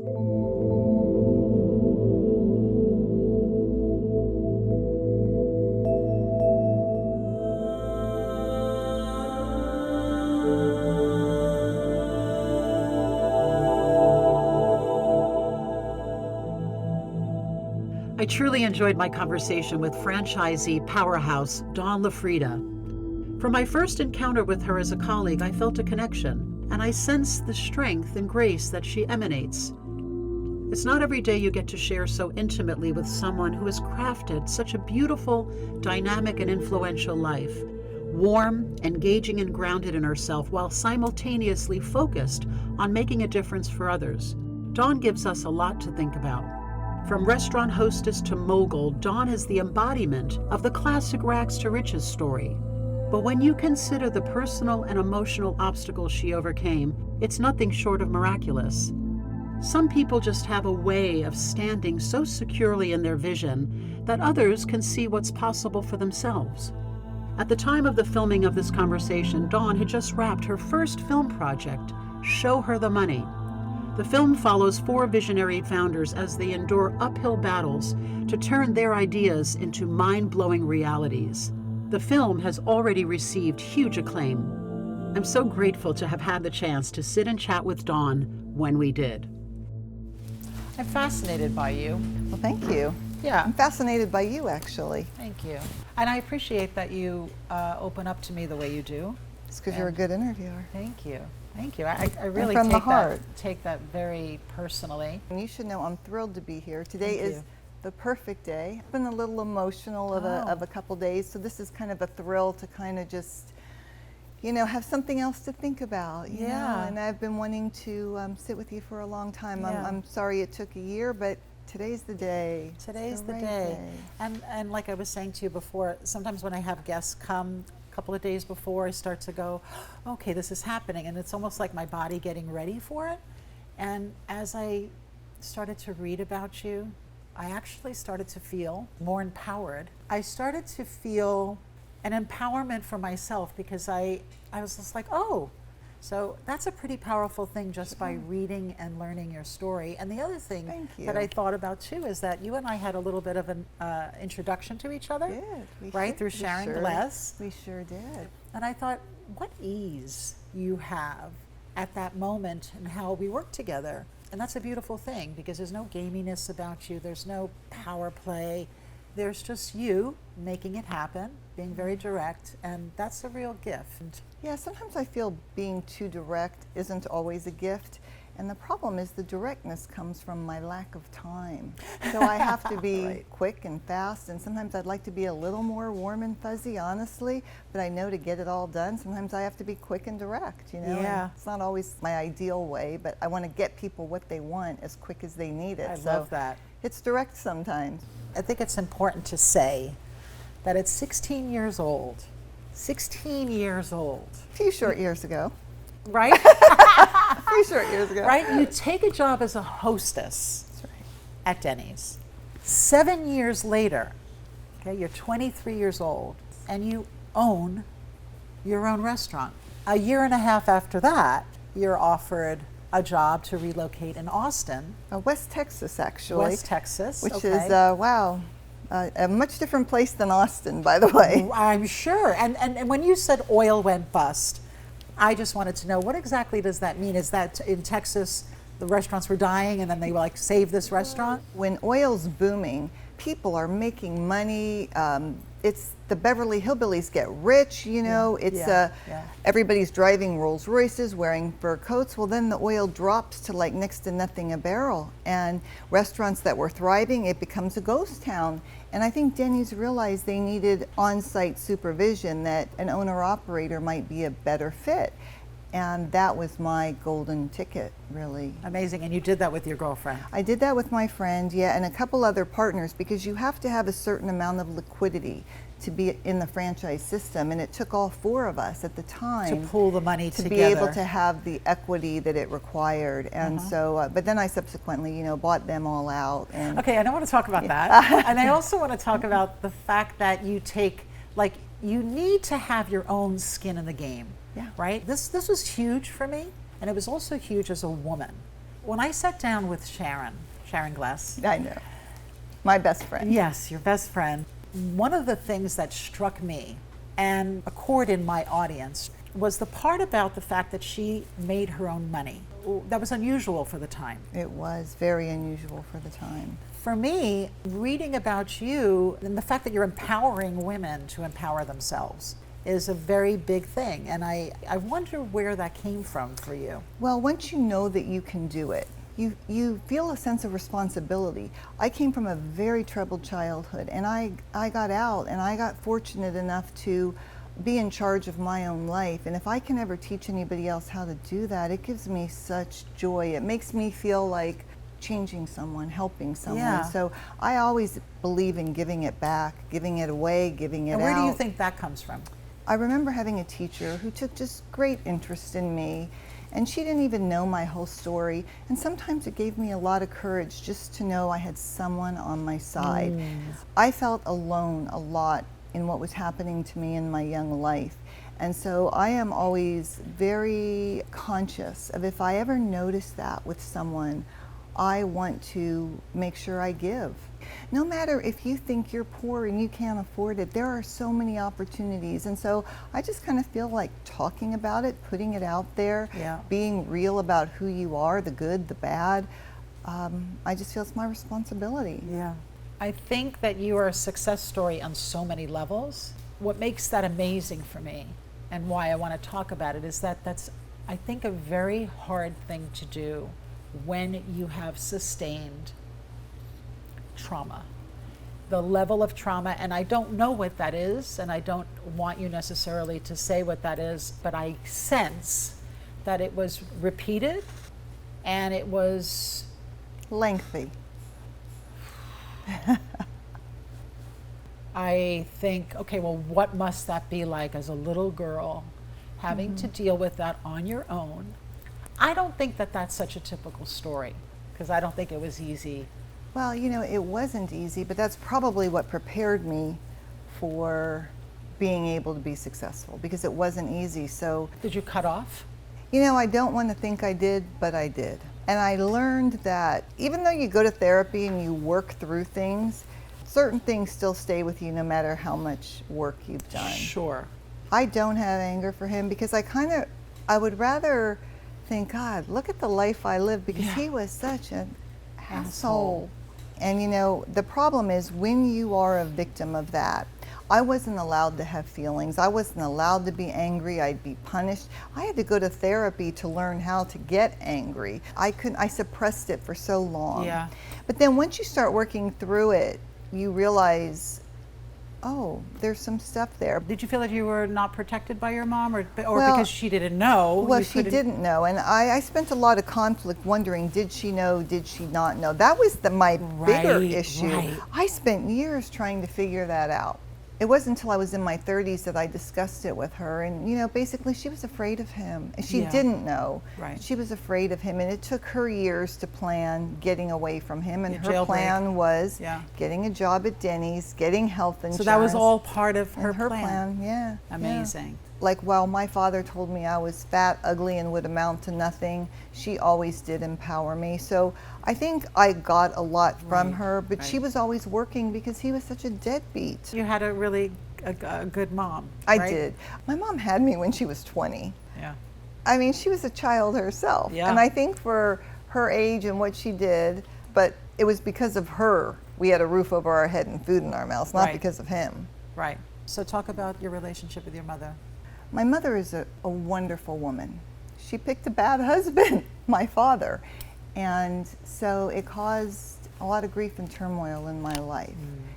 I truly enjoyed my conversation with franchisee powerhouse Dawn Lafreeda. From my first encounter with her as a colleague, I felt a connection, and I sensed the strength and grace that she emanates. It's not every day you get to share so intimately with someone who has crafted such a beautiful, dynamic, and influential life. Warm, engaging, and grounded in herself while simultaneously focused on making a difference for others. Dawn gives us a lot to think about. From restaurant hostess to mogul, Dawn is the embodiment of the classic rags to riches story. But when you consider the personal and emotional obstacles she overcame, it's nothing short of miraculous. Some people just have a way of standing so securely in their vision that others can see what's possible for themselves. At the time of the filming of this conversation, Dawn had just wrapped her first film project, Show Her the Money. The film follows 4 visionary founders as they endure uphill battles to turn their ideas into mind-blowing realities. The film has already received huge acclaim. I'm so grateful to have had the chance to sit and chat with Dawn when we did. I'm fascinated by you. Well, thank you. Yeah. I'm fascinated by you, actually. Thank you. And I appreciate that you open up to me the way you do. It's because you're a good interviewer. Thank you. Thank you. I really from the heart. Take that very personally. And you should know I'm thrilled to be here. Today Thank is you. the perfect day. I've been a little emotional of a couple days, so this is kind of a thrill to kind of just, you know, have something else to think about. You know? And I've been wanting to sit with you for a long time. Yeah. I'm sorry it took a year, but today's the day. Today's the day. And like I was saying to you before, sometimes when I have guests come a couple of days before, I start to go, okay, this is happening. And it's almost like my body getting ready for it. And as I started to read about you, I actually started to feel more empowered. I started to feel an empowerment for myself because I was just like, oh, so that's a pretty powerful thing just by reading and learning your story. And the other thing that I thought about too is that you and I had a little bit of an introduction to each other, right? Through sharing Bless. We sure did. And I thought, what ease you have at that moment and how we work together. And that's a beautiful thing because there's no gaminess about you. There's no power play. There's just you making it happen, being very direct, and that's a real gift. Yeah, sometimes I feel being too direct isn't always a gift. And the problem is the directness comes from my lack of time. So I have to be quick and fast, and sometimes I'd like to be a little more warm and fuzzy, honestly, but I know to get it all done, sometimes I have to be quick and direct, you know? Yeah. And it's not always my ideal way, but I want to get people what they want as quick as they need it. I love that. It's direct sometimes. I think it's important to say that at 16 years old, 16 years old. A few short years ago. Right? A few short years ago. Right? You take a job as a hostess at Denny's. 7 years later, okay, you're 23 years old and you own your own restaurant. A year and a half after that, you're offered a job to relocate in Austin. West Texas, actually. West Texas, which is, wow, a much different place than Austin, by the way. I'm sure. And when you said oil went bust, I just wanted to know, what exactly does that mean? Is that in Texas, the restaurants were dying and then they were like, save this restaurant? When oil's booming, people are making money. It's the Beverly Hillbillies get rich, you know. Everybody's driving Rolls Royces, wearing fur coats. Well, then the oil drops to like next to nothing a barrel. And restaurants that were thriving, it becomes a ghost town. And I think Denny's realized they needed on-site supervision, that an owner-operator might be a better fit. And that was my golden ticket, really. Amazing. And you did that with your girlfriend? I did that with my friend, yeah, and a couple other partners, because you have to have a certain amount of liquidity to be in the franchise system, and it took all 4 of us at the time to pool the money to together, be able to have the equity that it required. And so, but then I subsequently, you know, bought them all out. And okay, I don't want to talk about that. And I also want to talk about the fact that you take, like, you need to have your own skin in the game. Yeah. Right? This was huge for me, and it was also huge as a woman, When I sat down with Sharon Glass. I know. My best friend. Yes, your best friend. One of the things that struck me and a chord in my audience was the part about the fact that she made her own money. That was unusual for the time. It was very unusual for the time. For me, reading about you and the fact that you're empowering women to empower themselves is a very big thing. And I wonder where that came from for you. Well, once you know that you can do it, you feel a sense of responsibility. I came from a very troubled childhood, and I got out, and I got fortunate enough to be in charge of my own life. And if I can ever teach anybody else how to do that, it gives me such joy. It makes me feel like changing someone, helping someone. Yeah. So I always believe in giving it back, giving it away, giving it out. And where do you think that comes from? I remember having a teacher who took just great interest in me, and she didn't even know my whole story. And sometimes it gave me a lot of courage just to know I had someone on my side. I felt alone a lot in what was happening to me in my young life. And so I am always very conscious of if I ever notice that with someone, I want to make sure I give. No matter if you think you're poor and you can't afford it, there are so many opportunities. And so I just kind of feel like talking about it, putting it out there, being real about who you are, the good, the bad. I just feel it's my responsibility. Yeah. I think that you are a success story on so many levels. What makes that amazing for me and why I want to talk about it is that that's, I think, a very hard thing to do when you have sustained trauma. The level of trauma, and I don't know what that is, and I don't want you necessarily to say what that is, but I sense that it was repeated and it was lengthy. I think, okay, well, what must that be like as a little girl, having to deal with that on your own? I don't think that that's such a typical story, because I don't think it was easy. Well, you know, it wasn't easy, but that's probably what prepared me for being able to be successful, because it wasn't easy. So, did you cut off? You know, I don't want to think I did, but I did. And I learned that even though you go to therapy and you work through things, certain things still stay with you no matter how much work you've done. Sure. I don't have anger for him because I would rather think, God, look at the life I lived, because he was such an asshole. And you know, the problem is when you are a victim of that, I wasn't allowed to have feelings. I wasn't allowed to be angry. I'd be punished. I had to go to therapy to learn how to get angry. I suppressed it for so long. Yeah. But then once you start working through it, you realize, oh, there's some stuff there. Did you feel that you were not protected by your mom, or Well, because she didn't know? Well, she didn't know, and I spent a lot of conflict wondering, did she know, did she not know? That was my bigger issue. Right. I spent years trying to figure that out. It wasn't until I was in my 30s that I discussed it with her, and you know, basically she was afraid of him. She didn't know. Right. She was afraid of him, and it took her years to plan getting away from him, and her Jailbreak. plan was getting a job at Denny's, getting health insurance. So that was all part of her plan. Yeah. Amazing. Yeah. Like while my father told me I was fat, ugly, and would amount to nothing, she always did empower me. So I think I got a lot from her, but she was always working because he was such a deadbeat. You had a really a good mom. I did. My mom had me when she was 20. Yeah. I mean, she was a child herself. Yeah. And I think for her age and what she did, but it was because of her we had a roof over our head and food in our mouths, not because of him. Right. So talk about your relationship with your mother. My mother is a wonderful woman. She picked a bad husband, my father. And so it caused a lot of grief and turmoil in my life.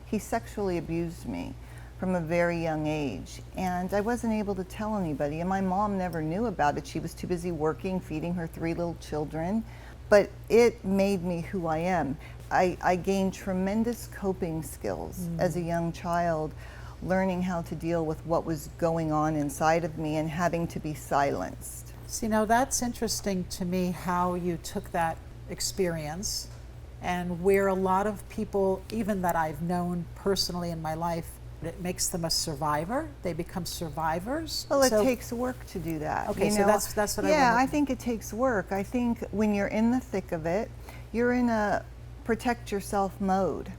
He sexually abused me from a very young age. And I wasn't able to tell anybody. And my mom never knew about it. She was too busy working, feeding her 3 little children. But it made me who I am. I gained tremendous coping skills as a young child, learning how to deal with what was going on inside of me and having to be silenced. See, now that's interesting to me, how you took that experience, and where a lot of people, even that I've known personally in my life, It makes them a survivor. They become survivors. Well, it So- takes work to do that. Okay, you so know? that's what I Yeah, wanted. I think it takes work. I think when you're in the thick of it, you're in a protect yourself mode,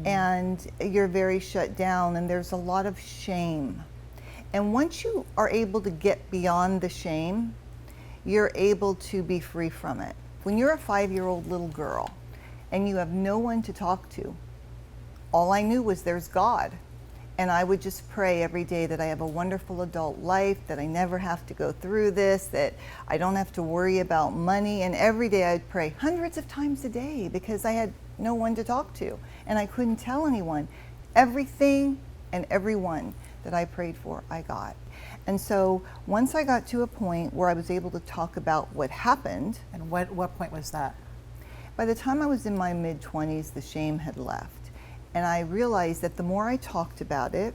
and you're very shut down, and there's a lot of shame. And once you are able to get beyond the shame, you're able to be free from it. When you're a 5-year-old little girl and you have no one to talk to, all I knew was there's God. And I would just pray every day that I have a wonderful adult life, that I never have to go through this, that I don't have to worry about money. And every day I'd pray hundreds of times a day because I had no one to talk to and I couldn't tell anyone. Everything and everyone that I prayed for, I got. And so once I got to a point where I was able to talk about what happened. And what point was that? By the time I was in my mid-20s, the shame had left. And I realized that the more I talked about it,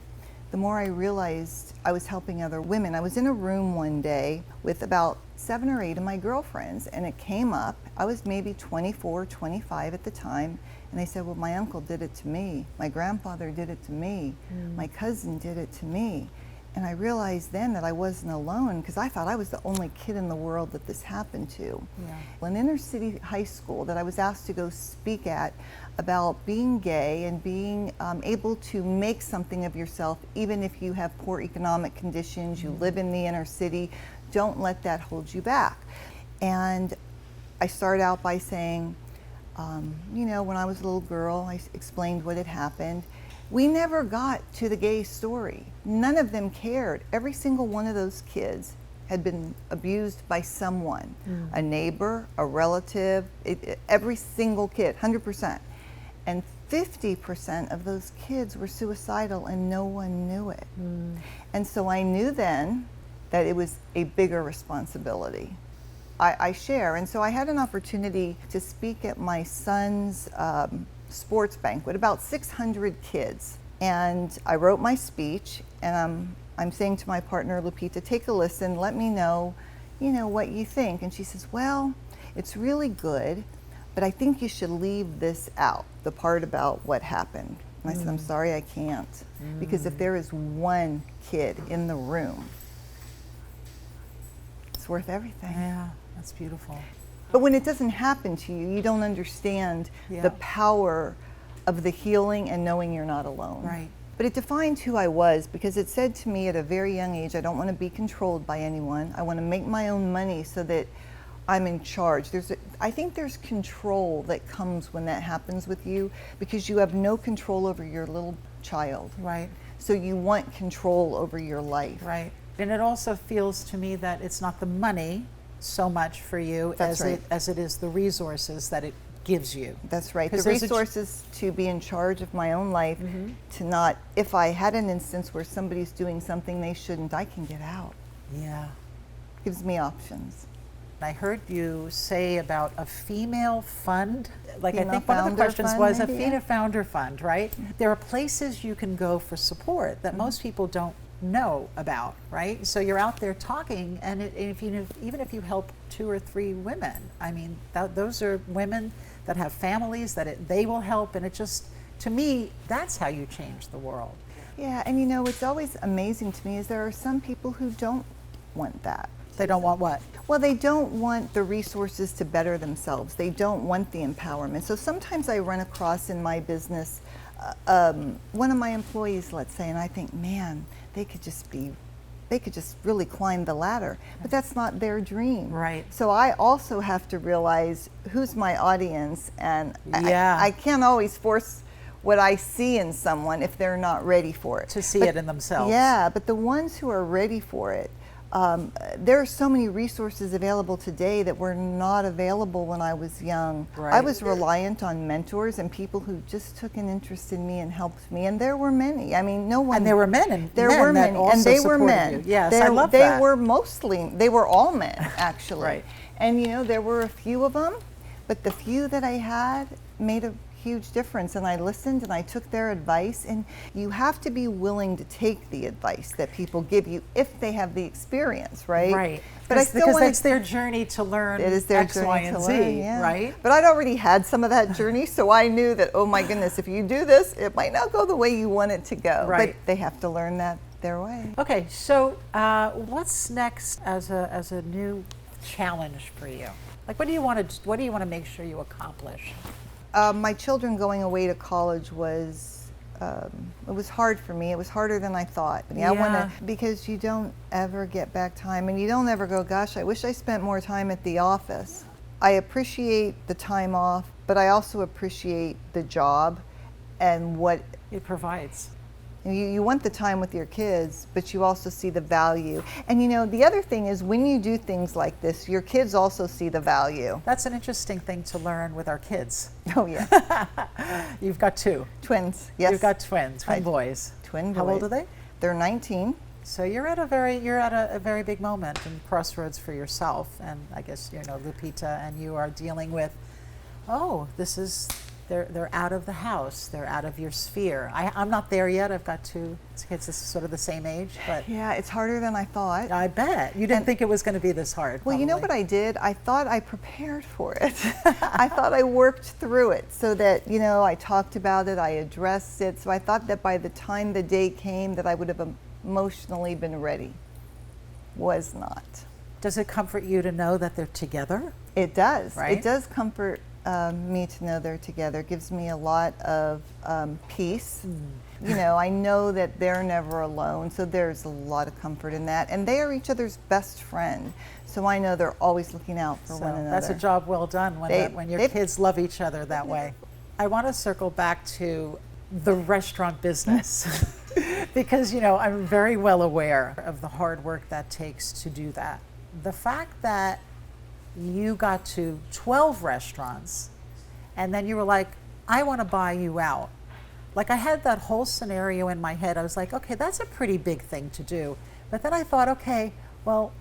the more I realized I was helping other women. I was in a room one day with about 7 or 8 of my girlfriends, and it came up. I was maybe 24, 25 at the time, and they said, well, my uncle did it to me. My grandfather did it to me. My cousin did it to me. And I realized then that I wasn't alone because I thought I was the only kid in the world that this happened to. Yeah. An inner city high school that I was asked to go speak at about being gay and being able to make something of yourself even if you have poor economic conditions, you live in the inner city, don't let that hold you back. And I started out by saying, you know, when I was a little girl, I explained what had happened. We never got to the gay story. None of them cared. Every single one of those kids had been abused by someone, a neighbor, a relative, every single kid, 100%. And 50% of those kids were suicidal and no one knew it. And so I knew then that it was a bigger responsibility. I share, and so I had an opportunity to speak at my son's sports banquet, about 600 kids. And I wrote my speech, and I'm saying to my partner, Lupita, take a listen, let me know, you know, what you think. And she says, well, it's really good, but I think you should leave this out, the part about what happened. And I said, I'm sorry, I can't. Because if there is one kid in the room, it's worth everything. Yeah, that's beautiful. But when it doesn't happen to you, you don't understand the power of the healing and knowing you're not alone. Right. But it defined who I was because it said to me at a very young age, I don't want to be controlled by anyone. I want to make my own money so that I'm in charge. I think there's control that comes when that happens with you because you have no control over your little child. Right. So you want control over your life. Right. And it also feels to me that it's not the money so much for you That's right. as it is the resources that it gives you. That's right. The 'Cause there's resources to be in charge of my own life, to not, if I had an instance where somebody's doing something they shouldn't, I can get out. Yeah. Gives me options. I heard you say about a female fund. Like Female I think one of the founder questions fund, was maybe, a yeah. female founder fund, right? There are places you can go for support that most people don't know about, right? So you're out there talking, and even if you help 2 or 3 women, I mean, those are women that have families that they will help, and it just, to me, that's how you change the world. Yeah, and you know, what's always amazing to me is there are some people who don't want that. They don't want what? Well, they don't want the resources to better themselves. They don't want the empowerment. So sometimes I run across in my business one of my employees, let's say, and I think, man, they could just really climb the ladder, but that's not their dream. Right. So I also have to realize who's my audience, and Yeah. I can't always force what I see in someone if they're not ready for it. To see it in themselves. Yeah, but the ones who are ready for it, there are so many resources available today that were not available when I was young. Right. I was reliant on mentors and people who just took an interest in me and helped me, and there were many. I mean, no one. And there were men and there men were that many, also and they were supported men. you. Yes, I love they that. they were all men actually. Right. And you know, there were a few of them, but the few that I had made a huge difference. And I listened and I took their advice. And you have to be willing to take the advice that people give you if they have the experience, right? Right. But I still because wanna, that's their journey to learn it is their X, journey Y, to and learn, Z, yeah. right? But I'd already had some of that journey, so I knew that, oh my goodness, if you do this, it might not go the way you want it to go. Right. But they have to learn that their way. Okay, so what's next as a new challenge for you? Like, what do you want to make sure you accomplish? My children going away to college was, it was hard for me. It was harder than I thought. I want to, because you don't ever get back time, and you don't ever go, gosh, I wish I spent more time at the office. I appreciate the time off, but I also appreciate the job and what it provides. You want the time with your kids, but you also see the value. And you know, the other thing is when you do things like this, your kids also see the value. That's an interesting thing to learn with our kids. Oh, yeah. You've got two. Twins, yes. You've got twin boys. Twin boys. How old are they? They're 19. So you're at a very big moment and crossroads for yourself. And I guess, you know, Lupita and you are dealing with, they're out of the house. They're out of your sphere. I'm not there yet. I've got two kids that's sort of the same age, but yeah, it's harder than I thought. I bet. You didn't think it was going to be this hard. Well, probably. you know what I did? I thought I prepared for it. I thought I worked through it so that, you know, I talked about it, I addressed it. So I thought that by the time the day came that I would have emotionally been ready. Was not. Does it comfort you to know that they're together? It does. Right? It does comfort me to know they're together. It gives me a lot of peace. You know, I know that they're never alone, so there's a lot of comfort in that. And they are each other's best friend, so I know they're always looking out for one another. That's a job well done when your kids love each other that way. I want to circle back to the restaurant business because, you know, I'm very well aware of the hard work that takes to do that. The fact that you got to 12 restaurants and then you were like, I want to buy you out. Like, I had that whole scenario in my head. I was like, okay, that's a pretty big thing to do. But then I thought, okay, well,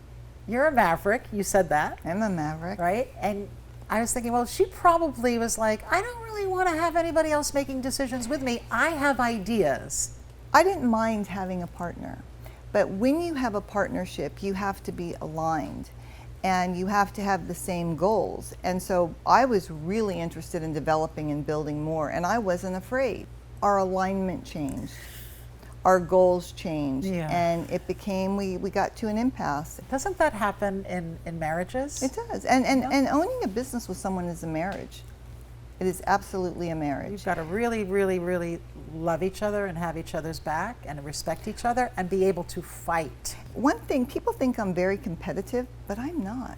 you're a maverick. You said that. I'm a maverick. Right? And I was thinking, well, she probably was like, I don't really want to have anybody else making decisions with me. I have ideas. I didn't mind having a partner. But when you have a partnership, you have to be aligned. And you have to have the same goals. And so I was really interested in developing and building more, and I wasn't afraid. Our alignment changed. Our goals changed. Yeah. And it became, we got to an impasse. Doesn't that happen in marriages? It does. And owning a business with someone is a marriage. It is absolutely a marriage. You've got to really, really, really love each other and have each other's back and respect each other and be able to fight. One thing, people think I'm very competitive, but I'm not.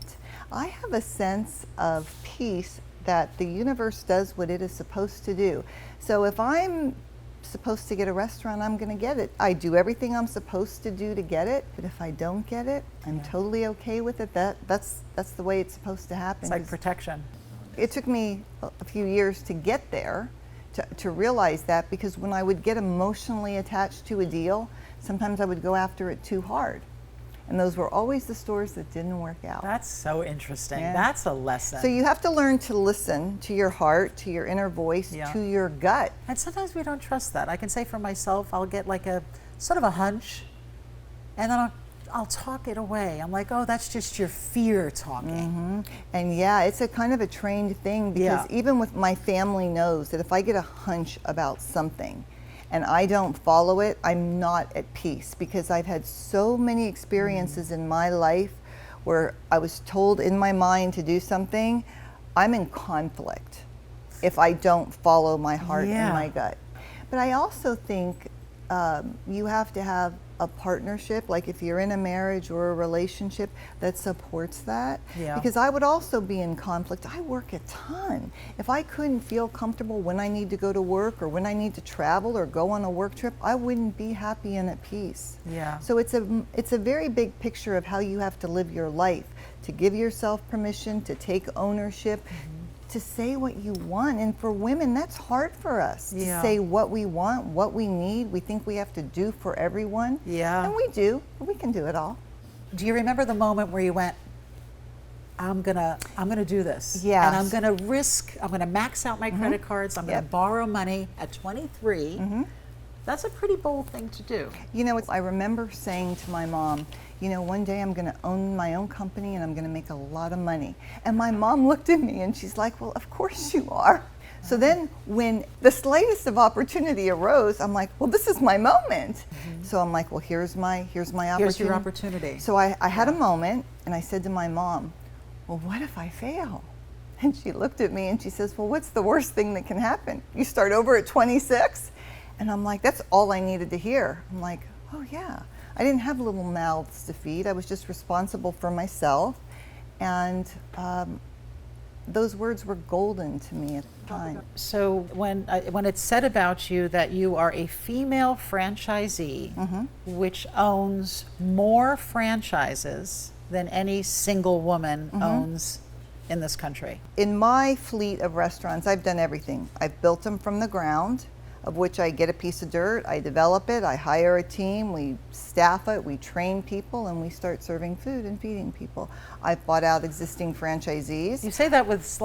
I have a sense of peace that the universe does what it is supposed to do. So if I'm supposed to get a restaurant, I'm going to get it. I do everything I'm supposed to do to get it, but if I don't get it, I'm totally okay with it. That's the way it's supposed to happen. It's like protection. It took me a few years to get there, to realize that, because when I would get emotionally attached to a deal, sometimes I would go after it too hard. And those were always the stores that didn't work out. That's so interesting. Yeah. That's a lesson. So you have to learn to listen to your heart, to your inner voice, to your gut. And sometimes we don't trust that. I can say for myself, I'll get like a sort of a hunch, and then I'll talk it away. I'm like, oh, that's just your fear talking. Mm-hmm. And yeah, it's a kind of a trained thing, because even with my family knows that if I get a hunch about something and I don't follow it, I'm not at peace, because I've had so many experiences in my life where I was told in my mind to do something. I'm in conflict if I don't follow my heart and my gut. But I also think you have to have a partnership, like if you're in a marriage or a relationship that supports that. Because I would also be in conflict. I work a ton. If I couldn't feel comfortable when I need to go to work or when I need to travel or go on a work trip, I wouldn't be happy and at peace. So it's a very big picture of how you have to live your life, to give yourself permission, to take ownership, to say what you want. And for women, that's hard for us to say what we want, what we need. We think we have to do for everyone. And we do, but we can do it all. Do you remember the moment where you went, I'm gonna do this. Yes. And I'm gonna max out my credit cards. I'm gonna Yep. borrow money at 23. That's a pretty bold thing to do. You know, I remember saying to my mom, you know, one day I'm going to own my own company and I'm going to make a lot of money. And my mom looked at me and she's like, well, of course you are. So then when the slightest of opportunity arose, I'm like, well, this is my moment. So I'm like, well, here's my opportunity. Here's your opportunity. So I had a moment and I said to my mom, well, what if I fail? And she looked at me and she says, well, what's the worst thing that can happen? You start over at 26? And I'm like, that's all I needed to hear. I'm like, oh yeah. I didn't have little mouths to feed. I was just responsible for myself. And those words were golden to me at the time. So when it's said about you that you are a female franchisee, which owns more franchises than any single woman owns in this country. In my fleet of restaurants, I've done everything. I've built them from the ground, of which I get a piece of dirt, I develop it, I hire a team, we staff it, we train people, and we start serving food and feeding people. I've bought out existing franchisees. You say that with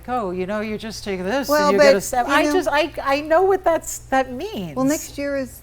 oh, you know, you just take this Well, and you but, get a step. you know- I know what that means. Well, next year is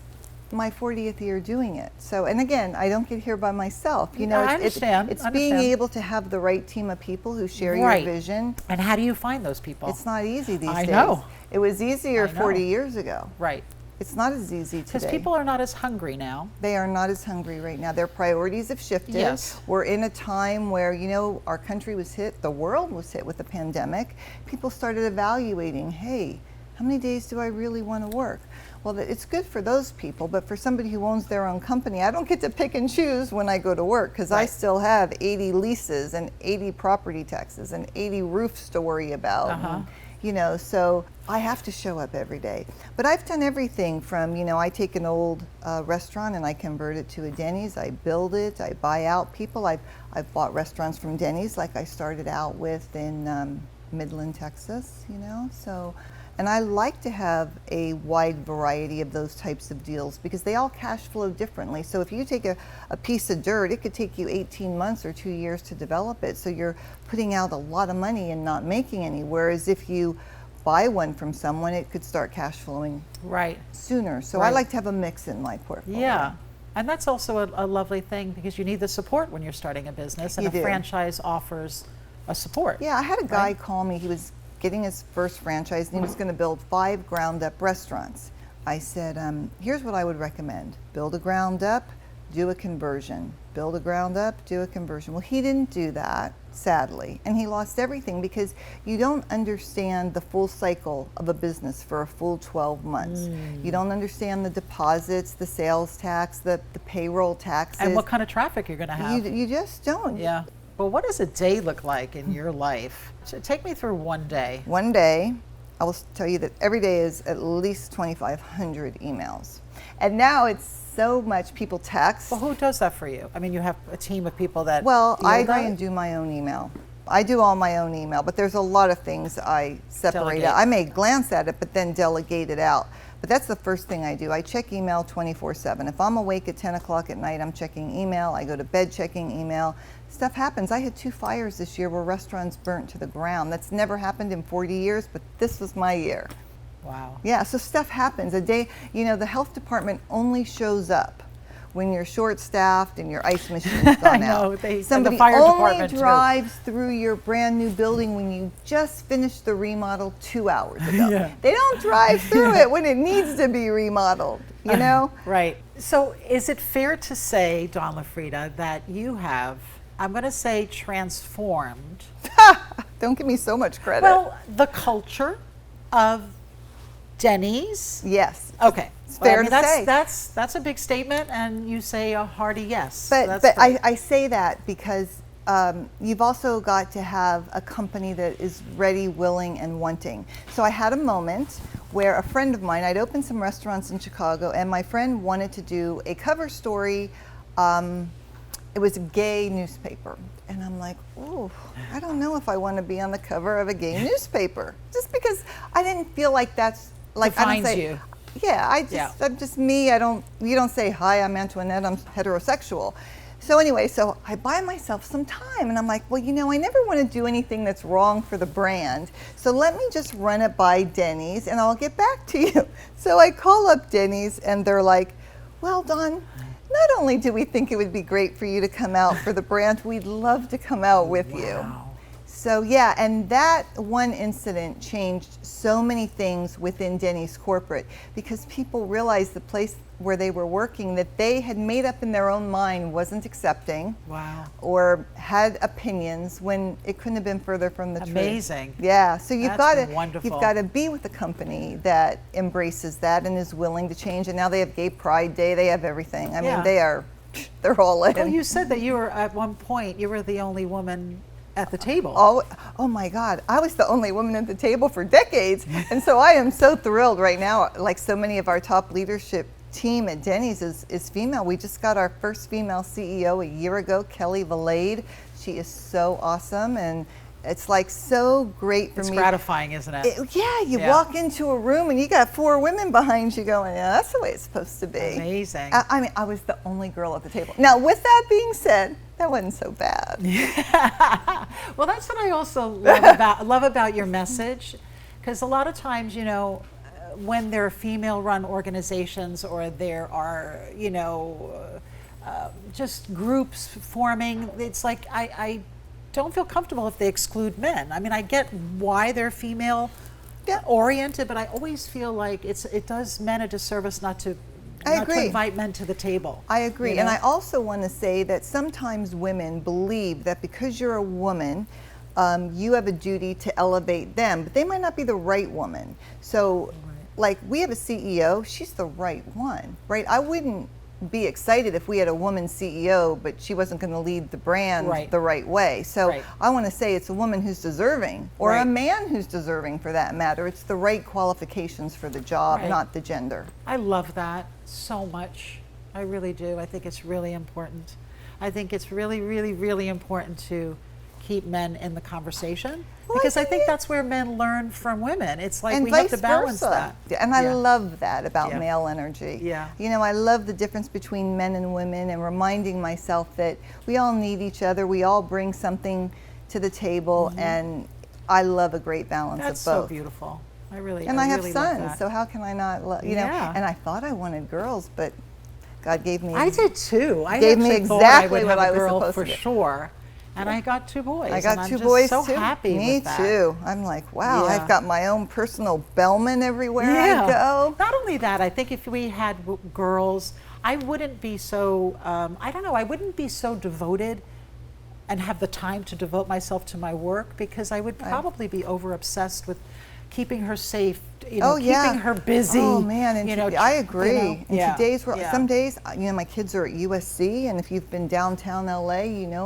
my 40th year doing it. So, and again, I don't get here by myself. You know, I it's understand. being Understand. able to have the right team of people who share Right. your vision. And how do you find those people? It's not easy these I days. know. It was easier I know. 40 years ago. Right. It's not as easy Because today. people are not as hungry now. They are not as hungry right now. Their priorities have shifted. Yes. We're in a time where, you know, our country was hit, the world was hit with the pandemic. People started evaluating, hey, how many days do I really want to work? Well, it's good for those people, but for somebody who owns their own company, I don't get to pick and choose when I go to work because I Right. still have 80 leases and 80 property taxes and 80 roofs to worry about. And, you know, so I have to show up every day. But I've done everything from, you know, I take an old restaurant and I convert it to a Denny's. I build it. I buy out people. I've bought restaurants from Denny's like I started out with in Midland, Texas, you know. So, and I like to have a wide variety of those types of deals because they all cash flow differently. So if you take a piece of dirt, it could take you 18 months or 2 years to develop it. So you're putting out a lot of money and not making any. Whereas if you buy one from someone, it could start cash flowing Right. sooner. So Right. I like to have a mix in my portfolio. Yeah. And that's also a lovely thing because you need the support when you're starting a business, and You a do. franchise offers a support. Yeah, I had a guy Right. call me. He was getting his first franchise and he was going to build 5 ground up restaurants. I said, here's what I would recommend. Build a ground up, do a conversion. Build a ground up, do a conversion. Well, he didn't do that, sadly, and he lost everything because you don't understand the full cycle of a business for a full 12 months. You don't understand the deposits, the sales tax, the payroll taxes. And what kind of traffic you're going to have. You just don't. Yeah. Well, what does a day look like in your life? So take me through one day. One day, I will tell you that every day is at least 2,500 emails. And now it's so much people text. Well, who does that for you? I mean, you have a team of people that. Well, deal I with try that? and do my own email. I do all my own email, but there's a lot of things I separate Delegate. out. I may glance at it, but then delegate it out. But that's the first thing I do. I check email 24/7. If I'm awake at 10 o'clock at night, I'm checking email. I go to bed checking email. Stuff happens. I had 2 fires this year where restaurants burnt to the ground. That's never happened in 40 years, but this was my year. Wow. Yeah, so stuff happens. A day, you know, the health department only shows up when you're short-staffed and your ice machine's gone know, out. and the Somebody fire only department, too. drives through your brand new building when you just finished the remodel 2 hours ago. Yeah. They don't drive through it when it needs to be remodeled, you know? Right. So is it fair to say, Dawn Lafreeda, that you have, I'm going to say, transformed, Don't give me so much credit. well, the culture of Denny's? Yes. Okay. It's Well, fair I mean, to say. That's a big statement, and you say a hearty yes. But That's but great. I say that because you've also got to have a company that is ready, willing, and wanting. So I had a moment where a friend of mine, I'd opened some restaurants in Chicago, and my friend wanted to do a cover story. It was a gay newspaper. And I'm like, ooh, I don't know if I want to be on the cover of a gay newspaper. Just because I didn't feel like that's, like, I don't Defines say, you. yeah, Yeah. I'm just me. You don't say, hi, I'm Antoinette, I'm heterosexual. So anyway, so I buy myself some time, and I'm like, well, I never want to do anything that's wrong for the brand. So let me just run it by Denny's, and I'll get back to you. So I call up Denny's, and they're like, well, Dawn, not only do we think it would be great for you to come out for the brand, we'd love to come out with you. So yeah, and that one incident changed so many things within Denny's corporate, because people realized the place where they were working that they had made up in their own mind wasn't accepting. Wow. Or had opinions when it couldn't have been further from the truth. Amazing. Yeah, so you've got wonderful. to be with a company that embraces that and is willing to change. And now they have Gay Pride Day, they have everything. I mean, they're all in. Well, you said that you were at one point, you were the only woman at the table. Oh my God, I was the only woman at the table for decades. And so I am so thrilled right now, like so many of our top leadership team at Denny's is female. We just got our first female CEO a year ago, Kelly Valade. She is so awesome, and it's like so great for me. It's gratifying, isn't it? You walk into a room and you got 4 women behind you going, yeah, that's the way it's supposed to be. Amazing. I mean, I was the only girl at the table. Now, with that being said, that wasn't so bad. Well, that's what I also love about your message, because a lot of times, when there are female-run organizations, or there are, just groups forming, it's like I don't feel comfortable if they exclude men. I mean, I get why they're female oriented, but I always feel like it does men a disservice not to invite men to the table. I agree. And I also want to say that sometimes women believe that because you're a woman, you have a duty to elevate them, but they might not be the right woman. So like, we have a CEO, she's the right one, right? I wouldn't be excited if we had a woman CEO, but she wasn't going to lead the brand the right way. So I want to say it's a woman who's deserving, or a man who's deserving for that matter. It's the right qualifications for the job, not the gender. I love that so much. I really do. I think it's really important. I think it's really, really, really important to keep men in the conversation, because I think that's where men learn from women. It's like we have to balance that. And I love that about male energy. Yeah. I love the difference between men and women, and reminding myself that we all need each other. We all bring something to the table, and I love a great balance of both. That's so beautiful. I have really sons, love that. so how can I not love, and I thought I wanted girls, but God gave me. I did too. I gave me exactly what I was supposed to for sure. And I got 2 boys. I got and 2 I'm boys just so too. happy Me with that. too. I'm like, wow, I've got my own personal bellman everywhere I go. Not only that, I think if we had girls, I wouldn't be so, I wouldn't be so devoted and have the time to devote myself to my work, because I would probably be over obsessed with keeping her safe, keeping her busy. Oh man, and I agree. In today's world, some days, my kids are at USC, and if you've been downtown LA,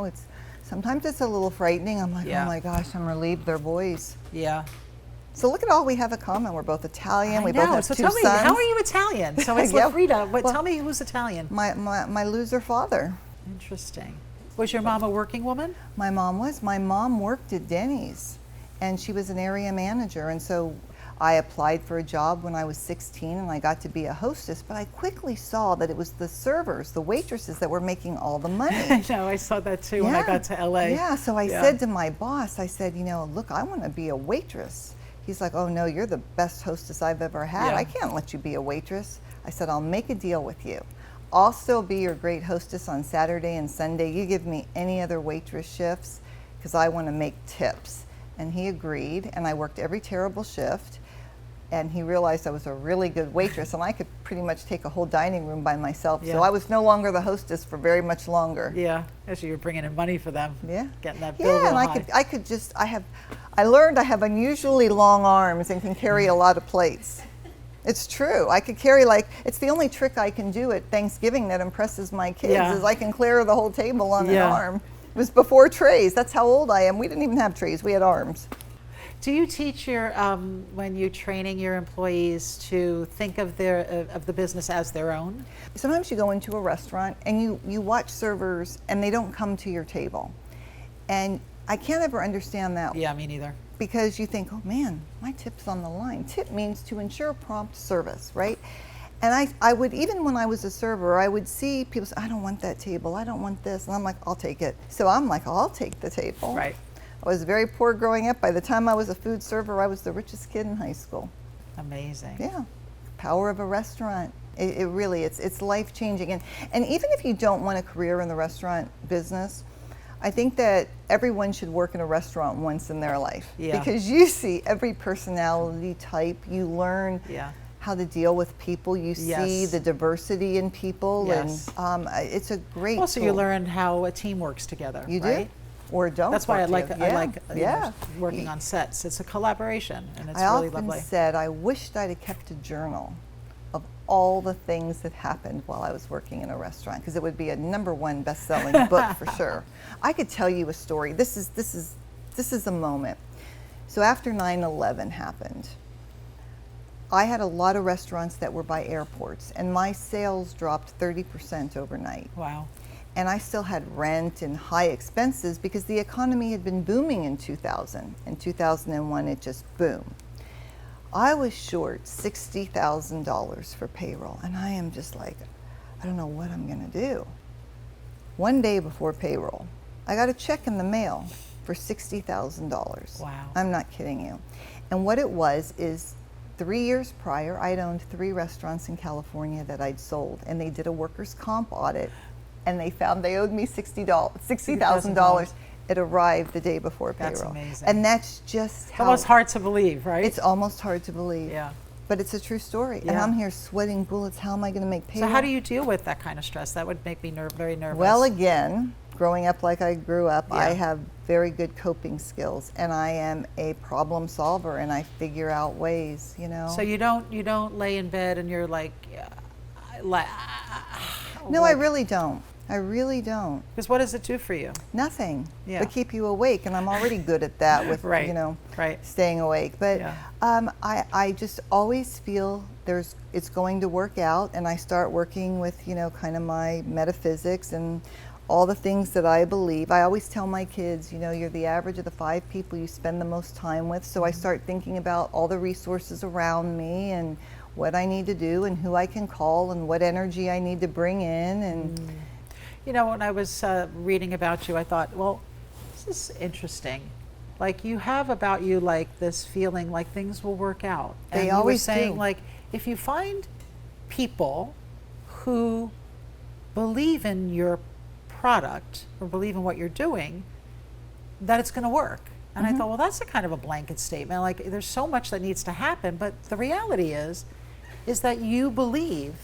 it's sometimes it's a little frightening. I'm like, oh my gosh, I'm relieved they're boys. Yeah. So look at all we have in common. We're both Italian. We both have 2 tell me, sons. how are you Italian? So it's Lafreeda. Tell me who's Italian. My loser father. Interesting. Was your mom a working woman? My mom was. My mom worked at Denny's, and she was an area manager. And so I applied for a job when I was 16, and I got to be a hostess, but I quickly saw that it was the servers, the waitresses, that were making all the money. I know, I saw that too when I got to LA. Yeah, so I said to my boss, I said, look, I want to be a waitress. He's like, oh no, you're the best hostess I've ever had. I can't let you be a waitress. I said, I'll make a deal with you. I'll still be your great hostess on Saturday and Sunday. You give me any other waitress shifts, because I want to make tips. And he agreed, and I worked every terrible shift. And he realized I was a really good waitress, and I could pretty much take a whole dining room by myself. So I was no longer the hostess for very much longer. Yeah, as you were bringing in money for them. Yeah, getting that bill and I learned I have unusually long arms and can carry a lot of plates. It's true. I could carry, it's the only trick I can do at Thanksgiving that impresses my kids is I can clear the whole table on an arm. It was before trays. That's how old I am. We didn't even have trays. We had arms. Do you teach when you're training your employees to think of the business as their own? Sometimes you go into a restaurant and you watch servers and they don't come to your table. And I can't ever understand that. Yeah, me neither. Because you think, oh man, my tip's on the line. Tip means to ensure prompt service, right? And I would, even when I was a server, I would see people say, I don't want that table, I don't want this. And I'm like, I'll take it. So I'm like, I'll take the table. Right. I was very poor growing up. By the time I was a food server, I was the richest kid in high school. Amazing. Yeah. Power of a restaurant. It really, it's life changing. And even if you don't want a career in the restaurant business, I think that everyone should work in a restaurant once in their life. Yeah. Because you see every personality type, you learn how to deal with people, you see the diversity in people, Yes. and it's a great Also, tool. you learn how a team works together. You right? do, or don't. That's why I work like together. I like you know, working Yeah. on sets. It's a collaboration, and it's I really often lovely. said I wished I'd have kept a journal of all the things that happened while I was working in a restaurant, because it would be a #1 best-selling book for sure. I could tell you a story. This is a moment. So after 9/11 happened, I had a lot of restaurants that were by airports, and my sales dropped 30% overnight. Wow. And I still had rent and high expenses because the economy had been booming in 2000. In 2001, it just boomed. I was short $60,000 for payroll, and I am just like, I don't know what I'm gonna do. One day before payroll, I got a check in the mail for $60,000. Wow. I'm not kidding you. And what it was is 3 years prior, I'd owned 3 restaurants in California that I'd sold, and they did a workers' comp audit, and they found they owed me $60,000. It arrived the day before payroll. That's amazing. And that's just It's how almost hard to believe, right? it's almost hard to believe. Yeah. But it's a true story. And Yeah. I'm here sweating bullets. How am I going to make payroll? So how do you deal with that kind of stress? That would make me very nervous. Well, again, growing up like I grew up, I Yeah. have very good coping skills, and I am a problem solver, and I figure out ways, you know. So you don't lay in bed and you're like, No, I really don't. I really don't. Because what does it do for you? Nothing. Yeah. But keep you awake, and I'm already good at that with, Right, you know, right. staying awake. But Yeah. I just always feel it's going to work out, and I start working with, you know, kind of my metaphysics and all the things that I believe. I always tell my kids, you know, you're the average of the 5 people you spend the most time with. So I start thinking about all the resources around me and what I need to do and who I can call and what energy I need to bring in. And You know, when I was reading about you, I thought, well, this is interesting. Like you have about you like this feeling like things will work out. And They you were always saying do. like if you find people who believe in your product or believe in what you're doing, that it's going to work. And I thought, well, that's a kind of a blanket statement. Like there's so much that needs to happen, but the reality is that you believe.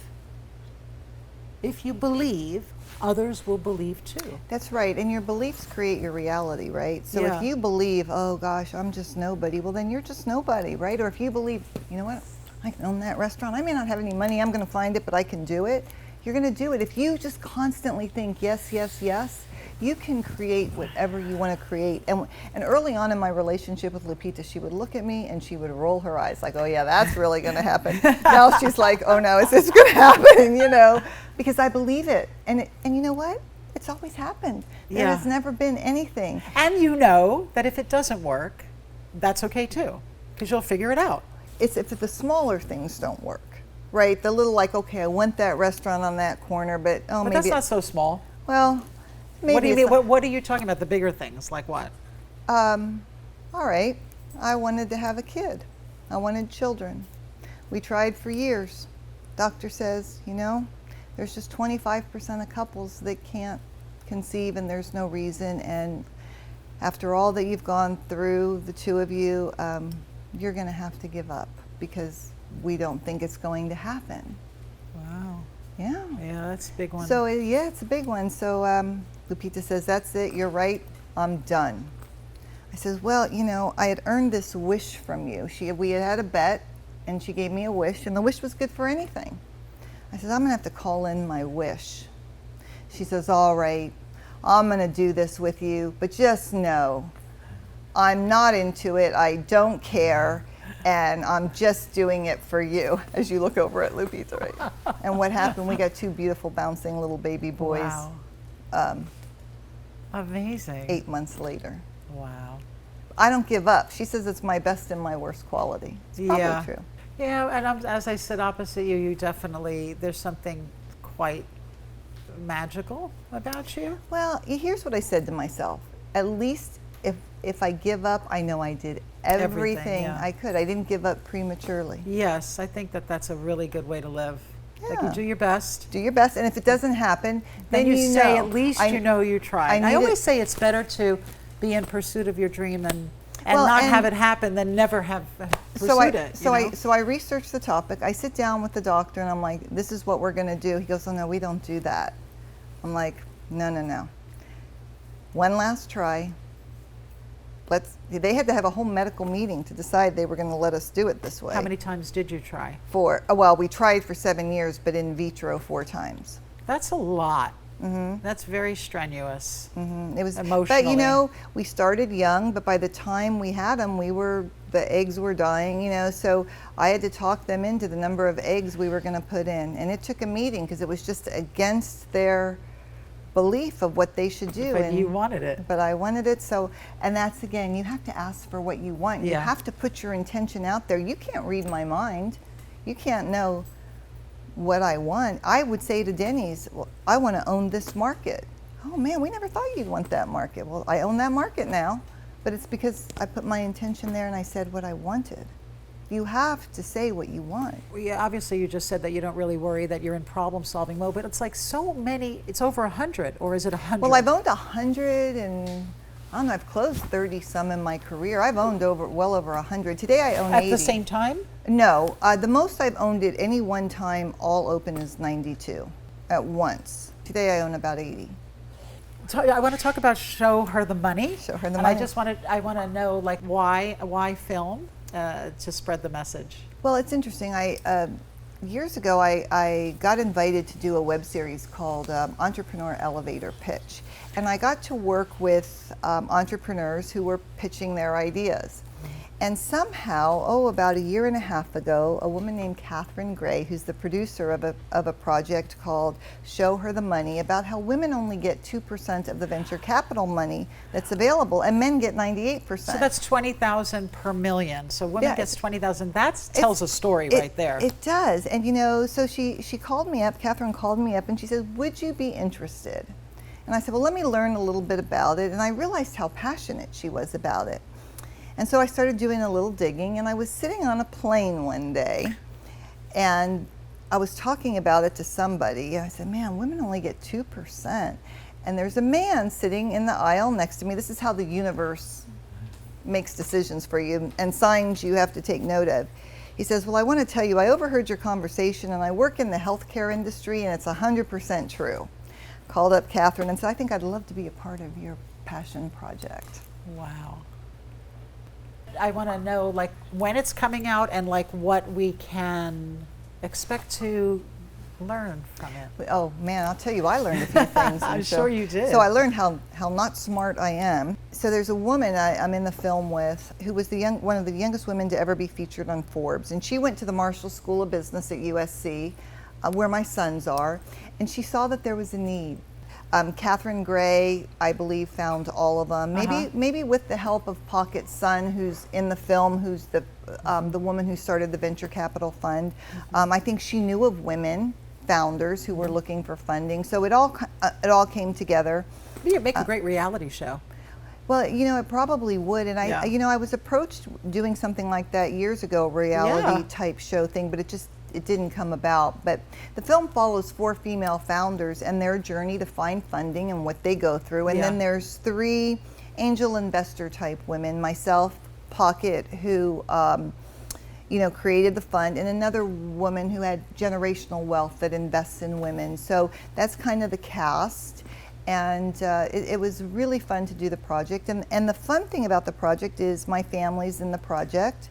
If you believe, others will believe too. that's right. And your beliefs create your reality, right? So Yeah. if you believe, oh gosh, I'm just nobody, well then you're just nobody, right? Or if you believe, you know what, I can own that restaurant. I may not have any money, I'm going to find it, but I can do it. You're going to do it. If you just constantly think yes, yes, yes, you can create whatever you want to create. And early on in my relationship with Lupita, she would look at me and she would roll her eyes like, oh yeah, that's really going to happen. Now she's like, oh no, is this going to happen? You know, because I believe it. And you know what? It's always happened. There Yeah. has never been anything. And you know that if it doesn't work, that's okay too, because you'll figure it out. It's if the smaller things don't work, right? The little like, okay, I want that restaurant on that corner, but oh, But maybe that's not so small. well, maybe What do you it's mean? not- What are you talking about? The bigger things, like what? all right, I wanted to have a kid. I wanted children. We tried for years. Doctor says, you know, there's just 25% of couples that can't conceive and there's no reason. And after all that you've gone through, the two of you, you're going to have to give up because we don't think it's going to happen. Wow. Yeah. Yeah, that's a big one. So yeah, it's a big one. So Lupita says, that's it, you're right, I'm done. I says, well, you know, I had earned this wish from you. We had a bet and she gave me a wish, and the wish was good for anything. I said, I'm gonna have to call in my wish. She says, all right, I'm gonna do this with you, but just know, I'm not into it, I don't care, and I'm just doing it for you, as you look over at Lupita, right? And what happened, we got 2 beautiful bouncing little baby boys. Wow. Amazing. 8 months later. Wow. I don't give up. She says it's my best and my worst quality. It's probably Yeah. true. Yeah, and as I sit opposite you, you definitely, there's something quite magical about you. Well, here's what I said to myself. At least if I give up, I know I did everything yeah. I could. I didn't give up prematurely. Yes, I think that that's a really good way to live. Like, you Yeah. do your best. Do your best, and if it doesn't happen, Then you say, know. at least you know you tried. I I always needed- say it's better to be in pursuit of your dream and Well, not and- have it happen than never have pursued So it. You know? I researched the topic. I sit down with the doctor and I'm like, this is what we're going to do. He goes, oh no, we don't do that. I'm like, no. One last try. They had to have a whole medical meeting to decide they were going to let us do it this way. How many times did you try? Well, we tried for 7 years, but in vitro 4 times. That's a lot. Mm-hmm. That's very strenuous. It was emotionally. But you know, we started young, but by the time we had them, the eggs were dying, you know, so I had to talk them into the number of eggs we were going to put in. And it took a meeting because it was just against their belief of what they should do. But you wanted it. But I wanted it. So, and that's again, you have to ask for what you want. You Yeah. have to put your intention out there. You can't read my mind. You can't know what I want. I would say to Denny's, well, I want to own this market. Oh man, we never thought you'd want that market. Well, I own that market now, but it's because I put my intention there and I said what I wanted. You have to say what you want. Well, yeah, obviously you just said that you don't really worry that you're in problem solving mode, but it's like so many, it's over 100, or is it 100? Well, I've owned 100 and I don't know, I've closed 30 some in my career. I've owned well over 100. Today I own 80. At the same time? No, the most I've owned at any one time all open is 92 at once. Today I own about 80. So I want to talk about Show Her the Money. Show Her the and Money. I want to know, like, why film to spread the message? Well, it's interesting. Years ago, I got invited to do a web series called Entrepreneur Elevator Pitch. And I got to work with entrepreneurs who were pitching their ideas. And somehow, about a year and a half ago, a woman named Catherine Gray, who's the producer of a project called Show Her the Money, about how women only get 2% of the venture capital money that's available, and men get 98%. So that's 20,000 per million. So women Yeah, gets 20,000. That tells a story right there. It does. And you know, so she called me up, Catherine called me up, and she said, would you be interested? And I said, well, let me learn a little bit about it. And I realized how passionate she was about it. And so I started doing a little digging, and I was sitting on a plane one day, and I was talking about it to somebody. I said, man, women only get 2%. And there's a man sitting in the aisle next to me. This is how the universe makes decisions for you and signs you have to take note of. He says, well, I want to tell you, I overheard your conversation, and I work in the healthcare industry, and it's 100% true. Called up Catherine and said, I think I'd love to be a part of your passion project. Wow. I want to know, like, when it's coming out and, like, what we can expect to learn from it. Oh man, I'll tell you, I learned a few things. I'm sure you did. So I learned how not smart I am. So there's a woman I'm in the film with who was one of the youngest women to ever be featured on Forbes, and she went to the Marshall School of Business at USC, where my sons are, and she saw that there was a need. Catherine Gray, I believe, found all of them. Maybe with the help of Pocket's son, who's in the film, who's the woman who started the venture capital fund. I think she knew of women founders who were looking for funding. So it all came together. You'd make a great reality show. Well, you know, it probably would. And I was approached doing something like that years ago, a reality type show thing, but it didn't come about. But the film follows 4 female founders and their journey to find funding and what they go through. And then there's 3 angel investor type women, myself, Pocket, who created the fund, and another woman who had generational wealth that invests in women. So that's kind of the cast. And it was really fun to do the project. And the fun thing about the project is my family's in the project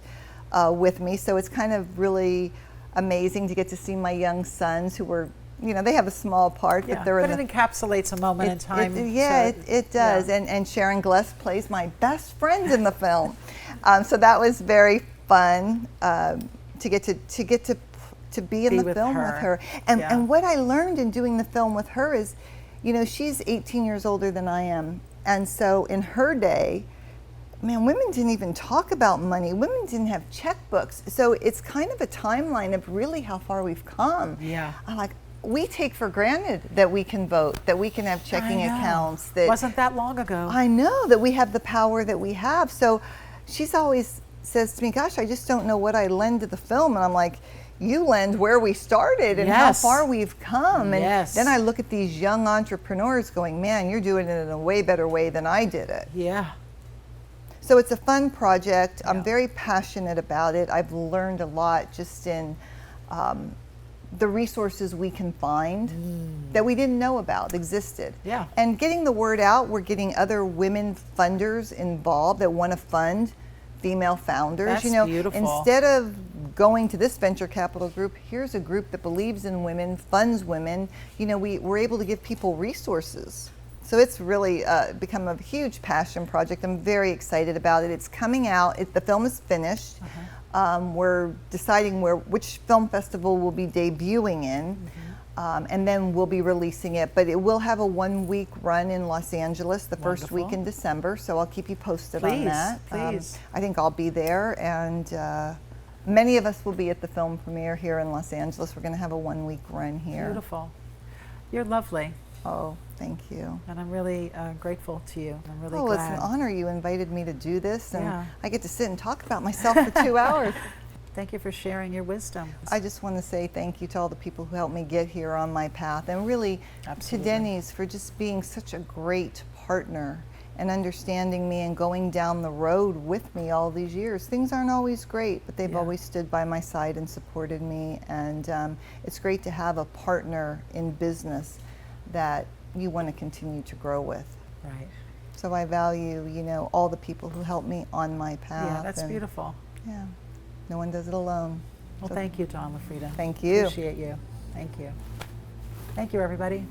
with me. So it's kind of really amazing to get to see my young sons who were, they have a small part, but they're it encapsulates a moment in time. It does. Yeah. And Sharon Gless plays my best friend in the film. So that was very fun to get to be in the film with her. And what I learned in doing the film with her is, she's 18 years older than I am. And so in her day, man, women didn't even talk about money. Women didn't have checkbooks. So it's kind of a timeline of really how far we've come. Yeah. I'm like, we take for granted that we can vote, that we can have checking I know. accounts. That Wasn't that long ago. I know that we have the power that we have. So she's always says to me, gosh, I just don't know what I lend to the film. And I'm like, you lend where we started and how Yes. far we've come. And Yes. then I look at these young entrepreneurs going, man, you're doing it in a way better way than I did it. Yeah. So it's a fun project. Yeah. I'm very passionate about it. I've learned a lot just in the resources we can find that we didn't know about existed. Yeah. And getting the word out, we're getting other women funders involved that want to fund female founders. That's you know, beautiful. Instead of going to this venture capital group, here's a group that believes in women, funds women. You know, we're able to give people resources. So it's really become a huge passion project. I'm very excited about it. It's coming out. The film is finished. We're deciding which film festival we'll be debuting in, and then we'll be releasing it. But it will have a 1-week run in Los Angeles the first week in December, so I'll keep you posted on that. Please. I think I'll be there, and many of us will be at the film premiere here in Los Angeles. We're going to have a 1-week run here. Beautiful. You're lovely. Oh, thank you. And I'm really grateful to you. I'm really Oh, glad. it's an honor you invited me to do this, and Yeah. I get to sit and talk about myself for 2 hours. Thank you for sharing your wisdom. I just want to say thank you to all the people who helped me get here on my path, and really Absolutely. to Denny's for just being such a great partner and understanding me and going down the road with me all these years. Things aren't always great, but they've Yeah. always stood by my side and supported me, and it's great to have a partner in business that you want to continue to grow with. Right. So I value, you know, all the people who helped me on my path. Yeah, that's and, beautiful. Yeah, no one does it alone. Well, So thank you, Dawn Lafreeda. Thank you. Appreciate you. Thank you. Thank you, everybody.